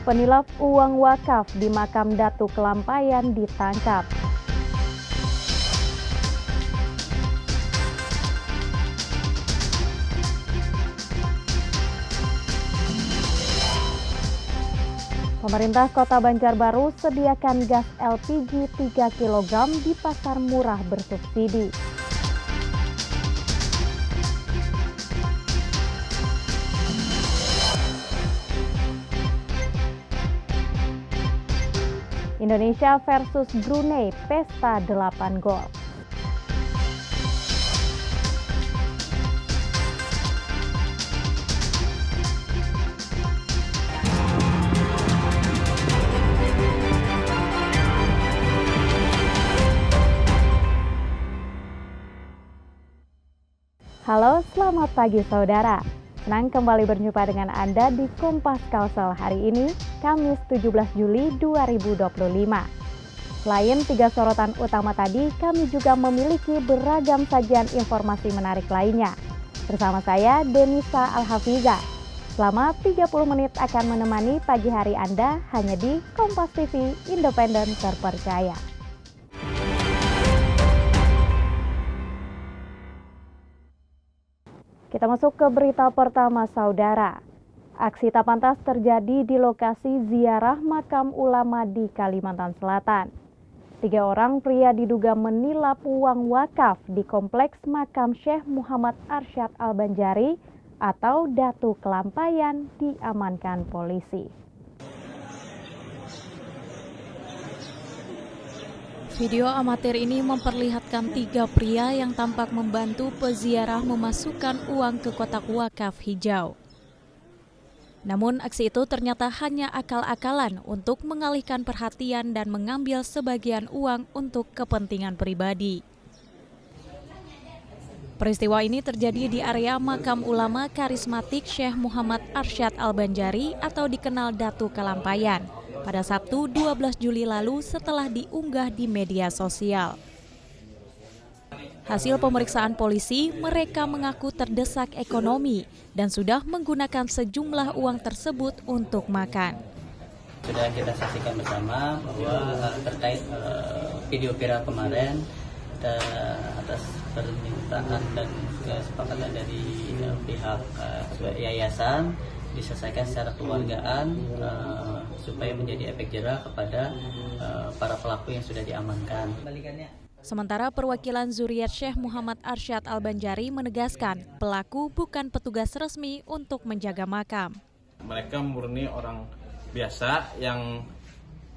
Penilap uang wakaf di makam Datu Kelampayan ditangkap. Pemerintah Kota Banjarbaru sediakan gas LPG 3 kg di pasar murah bersubsidi. Indonesia versus Brunei, pesta 8 gol. Halo, selamat pagi saudara. Senang kembali berjumpa dengan Anda di Kompas Kalsel hari ini, Kamis 17 Juli 2025. Selain 3 sorotan utama tadi, kami juga memiliki beragam sajian informasi menarik lainnya. Bersama saya, Denisa Alhafiza. Selama 30 menit akan menemani pagi hari Anda hanya di Kompas TV, independen terpercaya. Kita masuk ke berita pertama, saudara. Aksi tak pantas terjadi di lokasi ziarah makam ulama di Kalimantan Selatan. 3 orang pria diduga menilap uang wakaf di kompleks makam Syekh Muhammad Arsyad Al-Banjari atau Datu Kelampayan diamankan polisi. Video amatir ini memperlihatkan 3 pria yang tampak membantu peziarah memasukkan uang ke kotak wakaf hijau. Namun aksi itu ternyata hanya akal-akalan untuk mengalihkan perhatian dan mengambil sebagian uang untuk kepentingan pribadi. Peristiwa ini terjadi di area makam ulama karismatik Syekh Muhammad Arsyad Al-Banjari atau dikenal Datu Kelampayan pada Sabtu 12 Juli lalu setelah diunggah di media sosial. Hasil pemeriksaan polisi, mereka mengaku terdesak ekonomi dan sudah menggunakan sejumlah uang tersebut untuk makan. Sudah kita saksikan bersama bahwa terkait video viral kemarin atas permintaan dan kesepakatan dari pihak yayasan diselesaikan secara keluargaan supaya menjadi efek jera kepada para pelaku yang sudah diamankan. Sementara perwakilan zuriat Syekh Muhammad Arsyad Al-Banjari menegaskan pelaku bukan petugas resmi untuk menjaga makam. Mereka murni orang biasa yang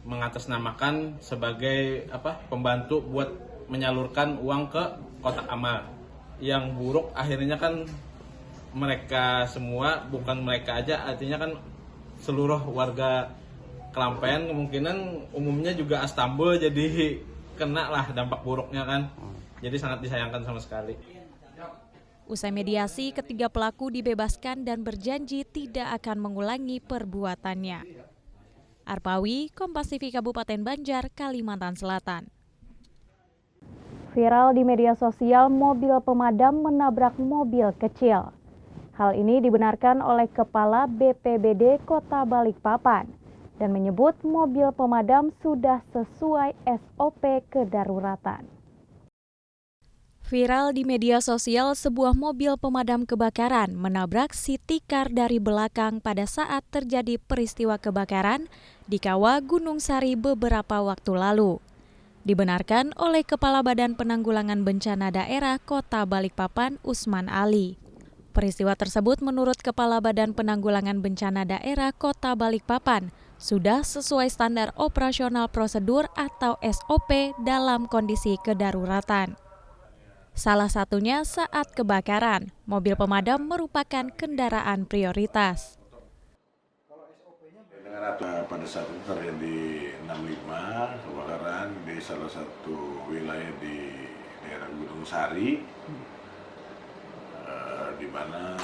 mengatasnamakan sebagai pembantu buat menyalurkan uang ke kotak amal. Yang buruk akhirnya kan mereka semua, bukan mereka aja, artinya kan seluruh warga Kelampayan kemungkinan umumnya juga Astambul, jadi kena lah dampak buruknya kan. Jadi sangat disayangkan sama sekali. Usai mediasi, ketiga pelaku dibebaskan dan berjanji tidak akan mengulangi perbuatannya. Arpawi, Kompas TV Kabupaten Banjar, Kalimantan Selatan. Viral di media sosial, mobil pemadam menabrak mobil kecil. Hal ini dibenarkan oleh Kepala BPBD Kota Balikpapan dan menyebut mobil pemadam sudah sesuai SOP kedaruratan. Viral di media sosial, sebuah mobil pemadam kebakaran menabrak si tikar dari belakang pada saat terjadi peristiwa kebakaran di Kawah Gunung Sari beberapa waktu lalu. Dibenarkan oleh Kepala Badan Penanggulangan Bencana Daerah Kota Balikpapan, Usman Ali. Peristiwa tersebut menurut Kepala Badan Penanggulangan Bencana Daerah Kota Balikpapan sudah sesuai standar operasional prosedur atau SOP dalam kondisi kedaruratan. Salah satunya saat kebakaran, mobil pemadam merupakan kendaraan prioritas. Pada saat itu terjadi 65 kebakaran di salah satu wilayah di daerah Gunung Sari, di mana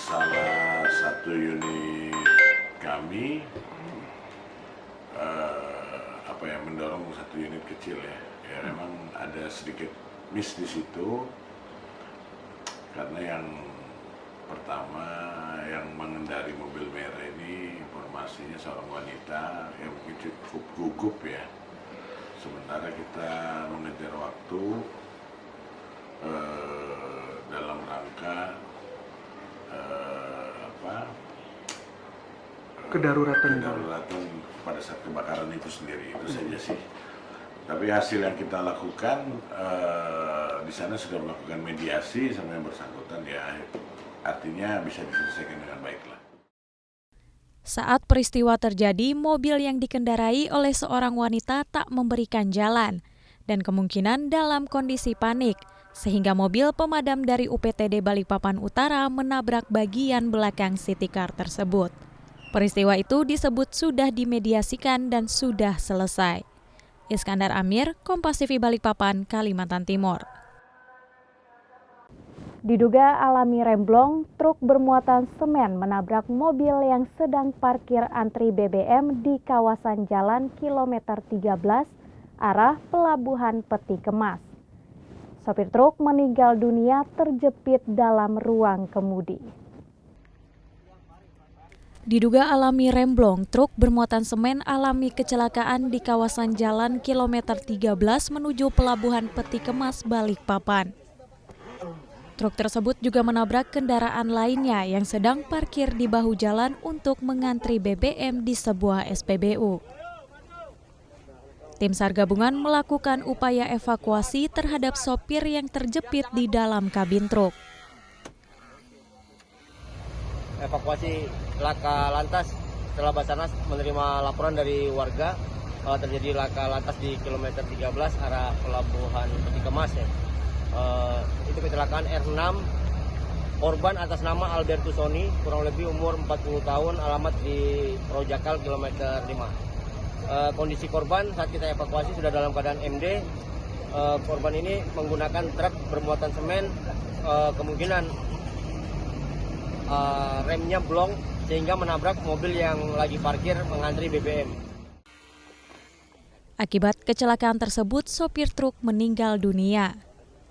salah satu unit kami mendorong satu unit kecil ya memang ada sedikit miss di situ karena yang pertama yang mengendari mobil merah ini informasi situasinya seorang wanita yang mungkin cukup gugup ya. Sementara kita mengejar waktu dalam rangka kedaruratan pada saat kebakaran itu sendiri, itu saja sih. Tapi hasil yang kita lakukan di sana sudah melakukan mediasi sama yang bersangkutan, ya artinya bisa diselesaikan dengan baiklah. Saat peristiwa terjadi, mobil yang dikendarai oleh seorang wanita tak memberikan jalan dan kemungkinan dalam kondisi panik, sehingga mobil pemadam dari UPTD Balikpapan Utara menabrak bagian belakang city car tersebut. Peristiwa itu disebut sudah dimediasikan dan sudah selesai. Iskandar Amir, Kompas TV Balikpapan, Kalimantan Timur. Diduga alami remblong, truk bermuatan semen menabrak mobil yang sedang parkir antri BBM di kawasan Jalan Kilometer 13, arah Pelabuhan Peti Kemas. Sopir truk meninggal dunia terjepit dalam ruang kemudi. Diduga alami remblong, truk bermuatan semen alami kecelakaan di kawasan Jalan Kilometer 13 menuju Pelabuhan Peti Kemas, Balikpapan. Truk tersebut juga menabrak kendaraan lainnya yang sedang parkir di bahu jalan untuk mengantri BBM di sebuah SPBU. Tim SAR gabungan melakukan upaya evakuasi terhadap sopir yang terjepit di dalam kabin truk. Evakuasi laka lantas setelah Basarnas menerima laporan dari warga kalau terjadi laka lantas di kilometer 13 arah Pelabuhan Peti Kemas ya. Itu kecelakaan R6, korban atas nama Albertus Soni, kurang lebih umur 40 tahun, alamat di Projakal kilometer 5. Kondisi korban saat kita evakuasi sudah dalam keadaan MD. Korban ini menggunakan truk bermuatan semen, kemungkinan remnya blong sehingga menabrak mobil yang lagi parkir mengantri BBM. Akibat kecelakaan tersebut, sopir truk meninggal dunia.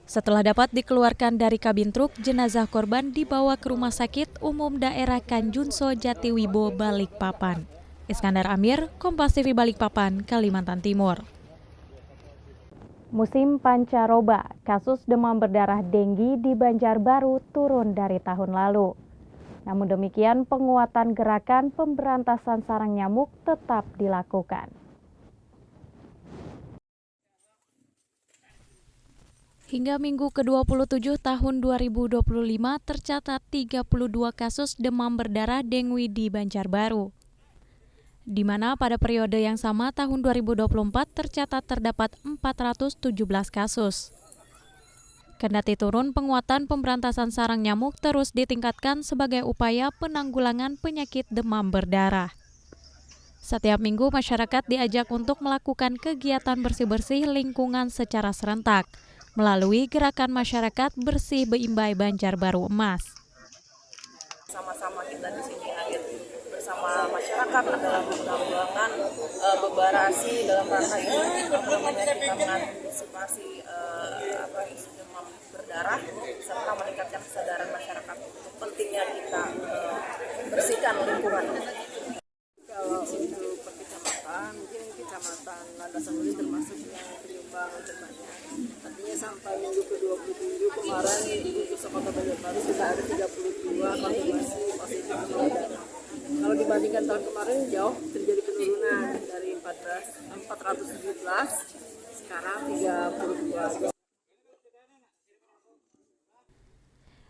Setelah dapat dikeluarkan dari kabin truk, jenazah korban dibawa ke Rumah Sakit Umum Daerah Kanjunso Jatiwibo, Balikpapan. Iskandar Amir, Kompas TV Balikpapan, Kalimantan Timur. Musim pancaroba, kasus demam berdarah denggi di Banjarbaru turun dari tahun lalu. Namun demikian, penguatan gerakan pemberantasan sarang nyamuk tetap dilakukan. Hingga Minggu ke-27 tahun 2025 tercatat 32 kasus demam berdarah dengue di Banjarbaru, di mana pada periode yang sama tahun 2024 tercatat terdapat 417 kasus. Kendati turun, penguatan pemberantasan sarang nyamuk terus ditingkatkan sebagai upaya penanggulangan penyakit demam berdarah. Setiap minggu masyarakat diajak untuk melakukan kegiatan bersih-bersih lingkungan secara serentak melalui gerakan masyarakat bersih Beimbai Banjarbaru Emas. Sama-sama kita di sini hadir bersama masyarakat adalah penanggulangan bebarasi dalam rangka ini kita mengantisipasi isu demam berdarah serta meningkatkan kesadaran masyarakat untuk pentingnya kita bersihkan lingkungan. Kalau untuk per kecamatan, mungkin kecamatan Landasanguli termasuk yang penyumbang terbanyak. Artinya sampai minggu ke-27 kemarin untuk Kota Banjarbaru sudah ada 32 konfirmasi positif demam berdarah. Kalau dibandingkan tahun kemarin jauh terjadi penurunan dari 417 sekarang 32.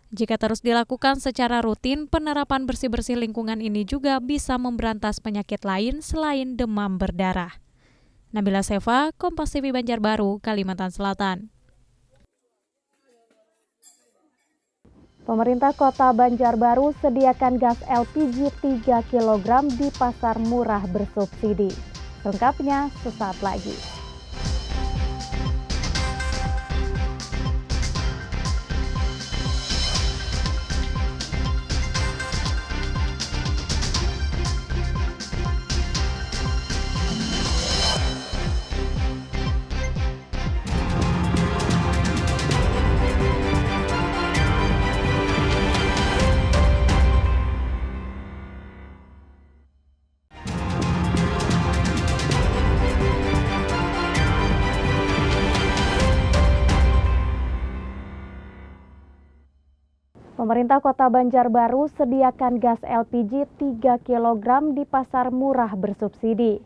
Jika terus dilakukan secara rutin, penerapan bersih-bersih lingkungan ini juga bisa memberantas penyakit lain selain demam berdarah. Nabila Seva, Kompas TV Banjarbaru, Kalimantan Selatan. Pemerintah Kota Banjarbaru sediakan gas LPG 3 kg di pasar murah bersubsidi. Selengkapnya sesaat lagi. Pemerintah Kota Banjarbaru sediakan gas LPG 3 kg di pasar murah bersubsidi.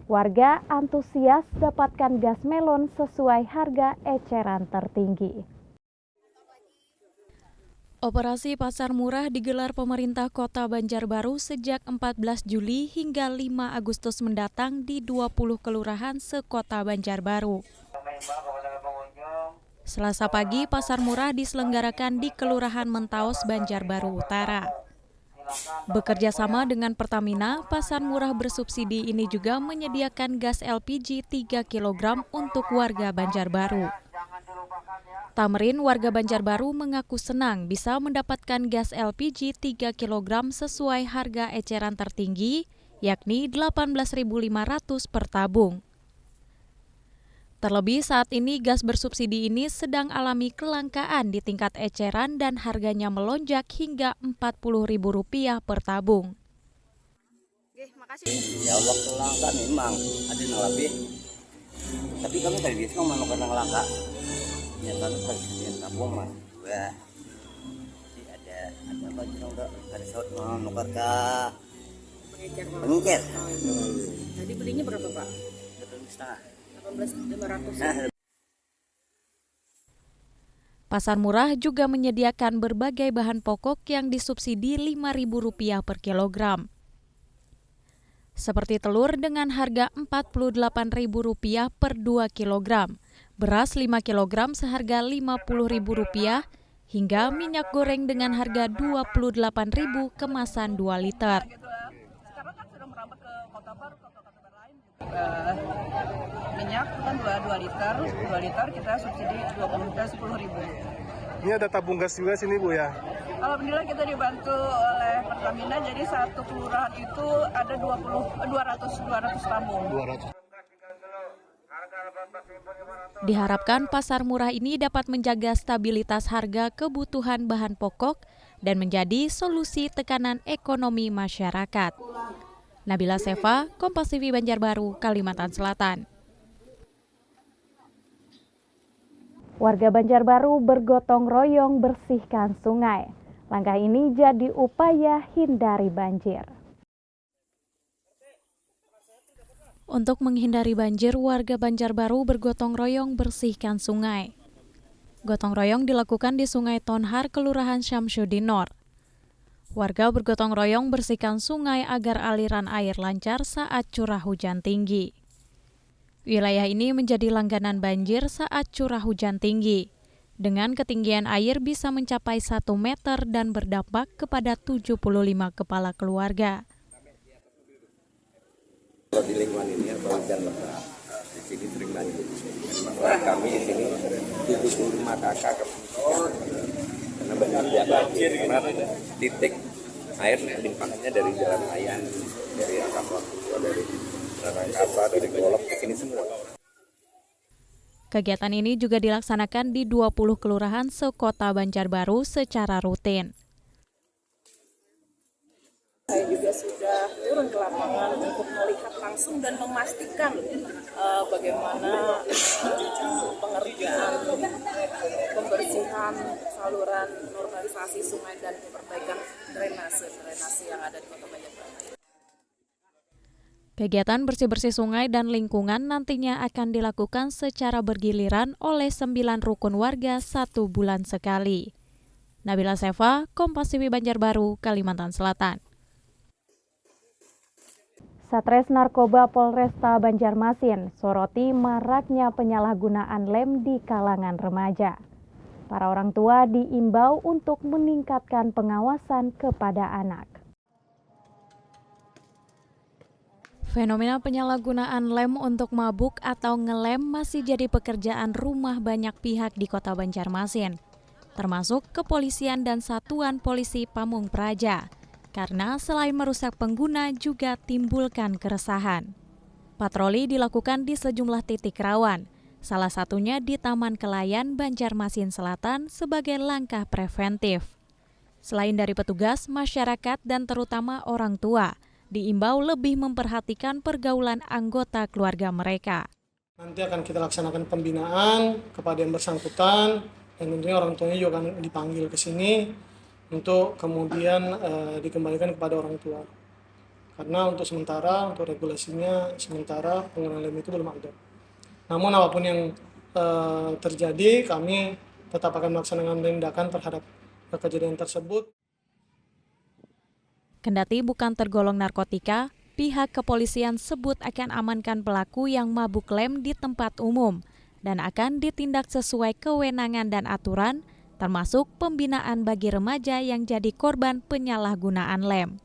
Warga antusias dapatkan gas melon sesuai harga eceran tertinggi. Operasi Pasar Murah digelar pemerintah Kota Banjarbaru sejak 14 Juli hingga 5 Agustus mendatang di 20 kelurahan sekota Banjarbaru. Selasa pagi, Pasar Murah diselenggarakan di Kelurahan Mentaos, Banjarbaru Utara. Bekerja sama dengan Pertamina, Pasar Murah bersubsidi ini juga menyediakan gas LPG 3 kg untuk warga Banjarbaru. Tamrin, warga Banjarbaru, mengaku senang bisa mendapatkan gas LPG 3 kg sesuai harga eceran tertinggi, yakni Rp18.500 per tabung. Terlebih saat ini gas bersubsidi ini sedang alami kelangkaan di tingkat eceran dan harganya melonjak hingga Rp40.000 per tabung. Ya waktu langka memang ada yang lebih, tapi kami tadi biasa menemukan yang langka. Ya kan presiden tabung mas, wah, ada apa juga ada saut menukar ke pengikir. Tadi belinya berapa Pak? 18.500. Pasar Murah juga menyediakan berbagai bahan pokok yang disubsidi Rp5.000 per kilogram. Seperti telur dengan harga Rp48.000 per 2 kilogram, beras 5 kilogram seharga Rp50.000, hingga minyak goreng dengan harga Rp28.000 kemasan 2 liter. Sekarang kan sudah merambah ke kota baru, kota-kota lain. Minyak kan 2 liter kita subsidi 10.000. Ini ada tabung gas juga sini Bu ya? Alhamdulillah kita dibantu oleh Pertamina, jadi satu kelurahan itu ada 200 tabung. 200. Diharapkan Pasar Murah ini dapat menjaga stabilitas harga kebutuhan bahan pokok dan menjadi solusi tekanan ekonomi masyarakat. Nabila Seva, Kompas TV Banjarbaru, Kalimantan Selatan. Warga Banjarbaru bergotong royong bersihkan sungai. Langkah ini jadi upaya hindari banjir. Untuk menghindari banjir, warga Banjarbaru bergotong royong bersihkan sungai. Gotong royong dilakukan di Sungai Tonhar, Kelurahan Syamsuddinor. Warga bergotong royong bersihkan sungai agar aliran air lancar saat curah hujan tinggi. Wilayah ini menjadi langganan banjir saat curah hujan tinggi, dengan ketinggian air bisa mencapai 1 meter dan berdampak kepada 75 kepala keluarga. Kalau di lingkungan ini hujan lebat, di sini sering banjir. Kami di sini 75 kakak karena banjir karena titik air limpahannya dari jalan layang, dari Angkasa, dari Rangkasa, dari Golok ke sini semua. Kegiatan ini juga dilaksanakan di 20 kelurahan sekota Banjarbaru secara rutin. Saya juga sudah turun ke lapangan untuk melihat langsung dan memastikan bagaimana pengerjaan pembersihan saluran normalisasi sungai dan perbaikan drainase yang ada di Kota Banjarbaru. Kegiatan bersih-bersih sungai dan lingkungan nantinya akan dilakukan secara bergiliran oleh 9 rukun warga 1 bulan sekali. Nabila Seva, Kompas TV Banjarbaru, Kalimantan Selatan. Satres Narkoba Polresta Banjarmasin soroti maraknya penyalahgunaan lem di kalangan remaja. Para orang tua diimbau untuk meningkatkan pengawasan kepada anak. Fenomena penyalahgunaan lem untuk mabuk atau ngelem masih jadi pekerjaan rumah banyak pihak di Kota Banjarmasin, termasuk kepolisian dan Satuan Polisi Pamung Praja, karena selain merusak pengguna juga timbulkan keresahan. Patroli dilakukan di sejumlah titik rawan, salah satunya di Taman Kelayan, Banjarmasin Selatan sebagai langkah preventif. Selain dari petugas, masyarakat dan terutama orang tua diimbau lebih memperhatikan pergaulan anggota keluarga mereka. Nanti akan kita laksanakan pembinaan kepada yang bersangkutan dan tentunya orang tuanya juga akan dipanggil ke sini untuk kemudian dikembalikan kepada orang tua. Karena untuk sementara, untuk regulasinya sementara penggunaan lem itu belum ada. Namun apapun yang terjadi, kami tetap akan melaksanakan tindakan terhadap kejadian tersebut. Kendati bukan tergolong narkotika, pihak kepolisian sebut akan amankan pelaku yang mabuk lem di tempat umum dan akan ditindak sesuai kewenangan dan aturan, termasuk pembinaan bagi remaja yang jadi korban penyalahgunaan lem.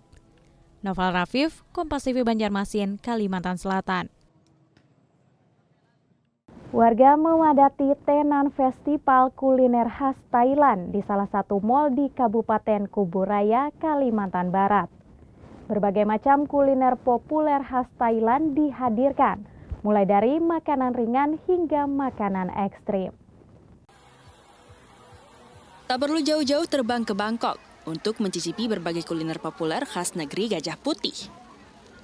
Noval Rafif, Kompas TV Banjarmasin, Kalimantan Selatan. Warga memadati tenan festival kuliner khas Thailand di salah satu mal di Kabupaten Kuburaya, Kalimantan Barat. Berbagai macam kuliner populer khas Thailand dihadirkan, mulai dari makanan ringan hingga makanan ekstrim. Tak perlu jauh-jauh terbang ke Bangkok untuk mencicipi berbagai kuliner populer khas negeri Gajah Putih.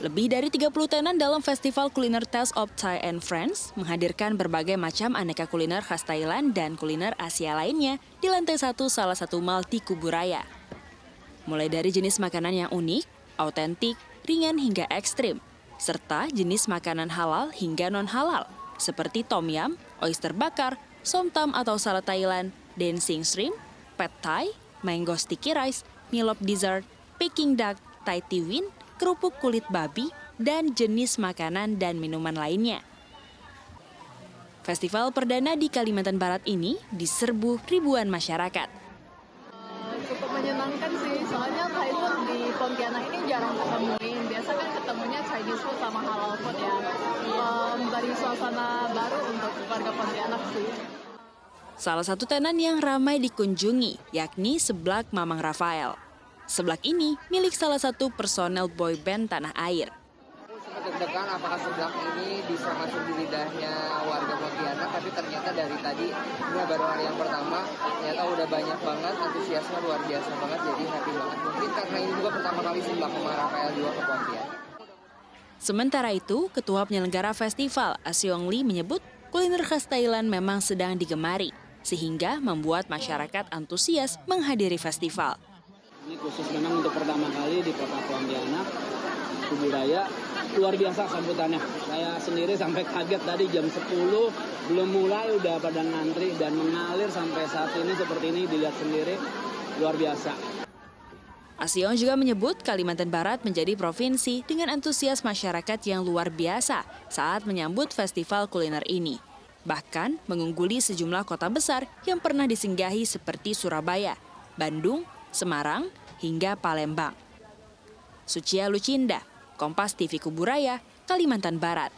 Lebih dari 30 tenan dalam Festival Kuliner Taste of Thai and Friends menghadirkan berbagai macam aneka kuliner khas Thailand dan kuliner Asia lainnya di lantai 1 salah satu mal di Kuburaya. Mulai dari jenis makanan yang unik, autentik, ringan hingga ekstrim, serta jenis makanan halal hingga non-halal, seperti tom yum, oyster bakar, somtam atau salad Thailand, dancing shrimp, pad thai, mango sticky rice, milop dessert, peking duck, thai tiwin, kerupuk kulit babi, dan jenis makanan dan minuman lainnya. Festival perdana di Kalimantan Barat ini diserbu ribuan masyarakat. Cukup menyenangkan sih, soalnya Thailand di Pontianak ini jarang ketemuin. Biasa kan ketemunya Chinese food sama halal food ya. Dari suasana baru untuk warga Pontianak sih. Salah satu tenan yang ramai dikunjungi, yakni Seblak Mamang Rafael. Seblak ini milik salah satu personel boy band tanah air. Sempat deg-degan apakah seblak ini bisa masuk di lidahnya warga Pontianak, tapi ternyata dari tadi, ini baru hari yang pertama, ternyata udah banyak banget, antusiasnya luar biasa banget, jadi happy banget. Mungkin karena ini juga pertama kali Seblak Mamang Rafael juga ke Pontianak. Sementara itu, Ketua Penyelenggara Festival, Asyong Lee menyebut kuliner khas Thailand memang sedang digemari, sehingga membuat masyarakat antusias menghadiri festival. Ini khusus memang untuk pertama kali di Kota Pontianak, Kuburaya, luar biasa sambutannya. Saya sendiri sampai kaget tadi jam 10, belum mulai udah pada ngantri dan mengalir sampai saat ini seperti ini, dilihat sendiri, luar biasa. Asyong juga menyebut Kalimantan Barat menjadi provinsi dengan antusias masyarakat yang luar biasa saat menyambut festival kuliner ini. Bahkan mengungguli sejumlah kota besar yang pernah disinggahi seperti Surabaya, Bandung, Semarang, hingga Palembang. Sucia Lucinda, Kompas TV Kuburaya, Kalimantan Barat.